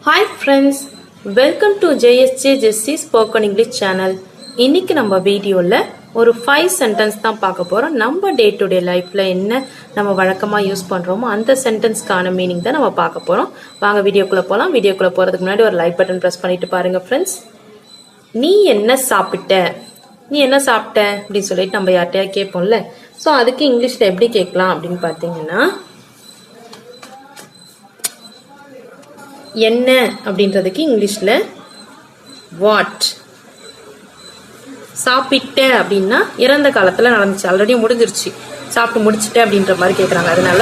Hi friends, welcome to JSJ Jessie Spoken English channel. இன்னைக்கு நம்ம வீடியோல ஒரு 5 சென்டென்ஸ் தான் பார்க்க போறோம். நம்ம டே டு டே லைஃப்ல என்ன நம்ம வழக்கமா யூஸ் பண்றோமோ அந்த சென்டென்ஸ்க்கான மீனிங் தான் நம்ம பார்க்க போறோம். வாங்க வீடியோக்குள்ள போலாம். வீடியோக்குள்ள போறதுக்கு முன்னாடி ஒரு லைக் பட்டன் பிரஸ் பண்ணிட்டு பாருங்க ஃப்ரெண்ட்ஸ். நீ என்ன சாப்பிட்ட? நீ என்ன சாப்பிட்ட அப்படின்னு சொல்லிட்டு நம்ம யார்ட்டையா கேட்போம்ல. ஸோ அதுக்கு இங்கிலீஷ்ல எப்படி கேட்கலாம் அப்படின்னு பார்த்தீங்கன்னா, என்ன அப்படின்றதுக்கு இங்கிலீஷ்ல வாட். சாப்பிட்ட அப்படின்னா இறந்த காலத்துல நடந்துச்சு, ஆல்ரெடி முடிஞ்சிருச்சு, சாப்பிட்டு முடிச்சுட்ட அப்படின்ற மாதிரி கேட்குறாங்க. அதனால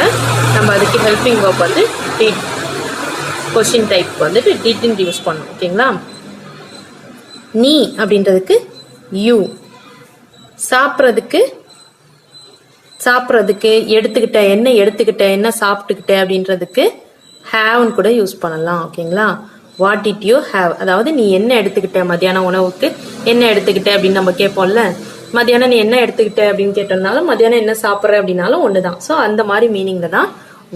நம்ம அதுக்கு ஹெல்பிங் வேர்ப் வந்து டிட், கொஸ்டின் டைப் வந்துட்டு டிட்னு யூஸ் பண்ணணும். ஓகேங்களா? நீ அப்படின்றதுக்கு யூ, சாப்பிட்றதுக்கு எடுத்துக்கிட்ட, என்ன எடுத்துக்கிட்ட, என்ன சாப்பிட்டுக்கிட்ட அப்படின்றதுக்கு ஹேவ்னு கூட யூஸ் பண்ணலாம். ஓகேங்களா? வாட் டிட் யூ ஹேவ், அதாவது நீ என்ன எடுத்துக்கிட்ட, மத்தியான உணவுக்கு என்ன எடுத்துக்கிட்ட அப்படின்னு நம்ம கேட்போம்ல. மத்தியானம் நீ என்ன எடுத்துக்கிட்ட அப்படின்னு கேட்டோம்னாலும், மத்தியானம் என்ன சாப்பிட்ற அப்படின்னாலும் ஒண்ணுதான். ஸோ அந்த மாதிரி மீனிங்ல தான்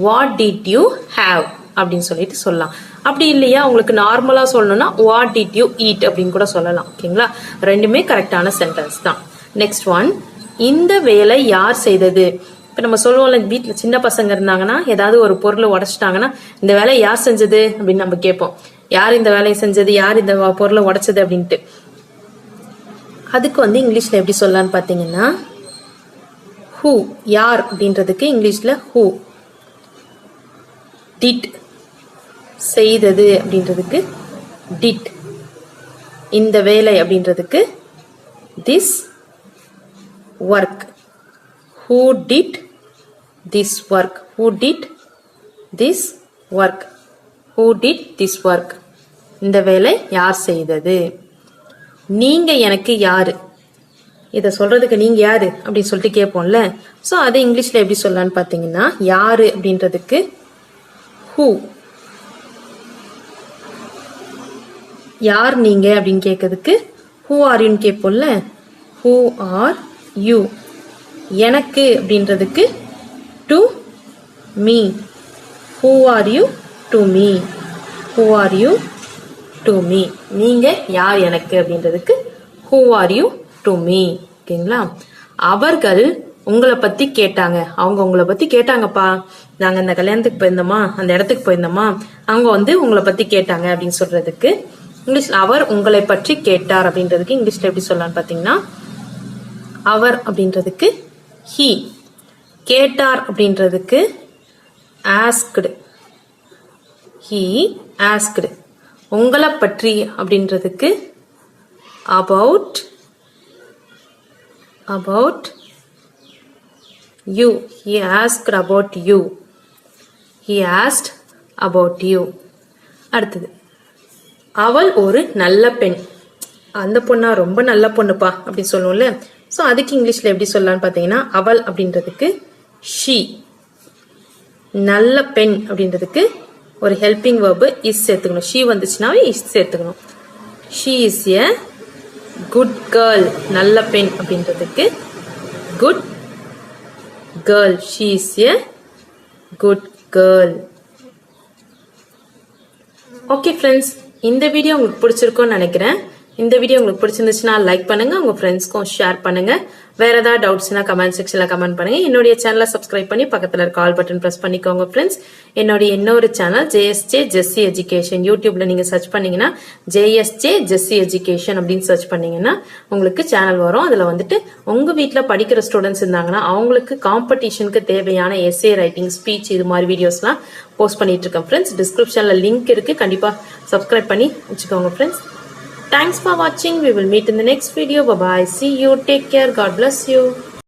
வாட் டிட் யூ ஹேவ் அப்படின்னு சொல்லிட்டு சொல்லலாம். அப்படி இல்லையா, உங்களுக்கு நார்மலா சொல்லணும்னா வாட் டிட் யூ ஈட் அப்படின்னு கூட சொல்லலாம். ஓகேங்களா? ரெண்டுமே கரெக்டான சென்டென்ஸ் தான். நெக்ஸ்ட் ஒன், இந்த வேலை யார் செய்தது? இப்போ நம்ம சொல்லுவோம்ல, வீட்டில் சின்ன பசங்க இருந்தாங்கன்னா ஏதாவது ஒரு பொருளை உடைச்சிட்டாங்கன்னா இந்த வேலையை யார் செஞ்சது அப்படின்னு நம்ம கேட்போம். யார் இந்த வேலையை செஞ்சது, யார் இந்த பொருளை உடைச்சது அப்படின்ட்டு. அதுக்கு வந்து இங்கிலீஷ்ல எப்படி சொல்லலான்னு பார்த்தீங்கன்னா, ஹூ, யார் அப்படின்றதுக்கு இங்கிலீஷ்ல ஹூ. டிட், செய்தது அப்படின்றதுக்கு டிட். இந்த வேலை அப்படின்றதுக்கு this work. Who did this work? Who did this work? Who did this work? இந்த வேலை யார் செய்தது? நீங்க எனக்கு யாரு? இத சொல்றதுக்கு நீங்க யாரு அப்படின்னு சொல்லிட்டு கேட்போம்ல. ஸோ அதை இங்கிலீஷ்ல எப்படி சொல்லலான்னு பார்த்தீங்கன்னா, யாரு அப்படின்றதுக்கு who. யார் நீங்க அப்படின்னு கேட்கறதுக்கு who are you கேட்போம்ல. who are you? எனக்கு அப்படின்றதுக்கு to me. Who are you to me. Who are you to me. நீங்க யார் எனக்கு அப்படின்றதுக்கு who are you to me. ஓகேங்களா? அவர்கள் உங்களை பத்தி கேட்டாங்க. அவங்க உங்களை பத்தி கேட்டாங்கப்பா, நாங்க இந்த கல்யாணத்துக்கு போயிருந்தோமா, அந்த இடத்துக்கு போயிருந்தோமா, அவங்க வந்து உங்களை பத்தி கேட்டாங்க அப்படின்னு சொல்றதுக்கு இங்கிலீஷ்ல அவர் உங்களை பற்றி கேட்டார் அப்படின்றதுக்கு இங்கிலீஷ்ல எப்படி சொல்லலாம்னு பாத்தீங்கன்னா, அவர் அப்படின்றதுக்கு he. கேட்டார் அப்படின்றதுக்கு asked. he asked. உங்களை பற்றி அப்படின்றதுக்கு about you. he asked about you. he asked about you. அடுத்தது, அவள் ஒரு நல்ல பெண். அந்த பொண்ணா ரொம்ப நல்ல பொண்ணுப்பா அப்படின்னு சொல்லுவோம்ல. ஸோ அதுக்கு இங்கிலீஷ்ல எப்படி சொல்லலாம்னு பார்த்தீங்கன்னா, அவள் அப்படின்றதுக்கு ஷீ. நல்ல பெண் அப்படின்றதுக்கு ஒரு ஹெல்பிங் வேர்பு இஸ் சேர்த்துக்கணும். ஷீ வந்துச்சுனாவே இஸ் சேர்த்துக்கணும். She is a good girl. நல்ல பெண் அப்படின்றதுக்கு good girl. She is a good girl. Okay friends, இந்த வீடியோ உங்களுக்கு பிடிச்சிருக்கும்னு நினைக்கிறேன். இந்த வீடியோ உங்களுக்கு பிடிச்சிருந்துச்சுன்னா லைக் பண்ணுங்க, உங்க ஃப்ரெண்ட்ஸ்க்கும் ஷேர் பண்ணுங்க. வேற ஏதாவது டவுட்ஸ்னா கமெண்ட் செக்ஷன்ல கமெண்ட் பண்ணுங்க. என்னுடைய சேனலை சப்ஸ்கிரைப் பண்ணி பக்கத்துல இருக்க ஆல் பட்டன் பிரஸ் பண்ணிக்கோங்க ஃப்ரெண்ட்ஸ். என்னுடைய இன்னொரு சேனல் JSJ Jessie Education. யூடியூப்ல நீங்க சர்ச் பண்ணீங்கன்னா JSJ Jessie Education அப்படின்னு சர்ச் பண்ணீங்கன்னா உங்களுக்கு சேனல் வரும். அதுல வந்துட்டு உங்க வீட்டுல படிக்கிற ஸ்டூடெண்ட்ஸ் இருந்தாங்கன்னா அவங்களுக்கு காம்படிஷனுக்கு தேவையான எஸ்ஏ ரைட்டிங், ஸ்பீச், இது மாதிரி வீடியோஸ்லாம் போஸ்ட் பண்ணிட்டு இருக்கேன் ஃப்ரெண்ட்ஸ். டிஸ்கிரிப்ஷன்ல லிங்க் இருக்கு, கண்டிப்பா சப்ஸ்கிரைப் பண்ணி வச்சுக்கோங்க friends. Thanks for watching. We will meet in the next video. Bye bye. See you. Take care. God bless you.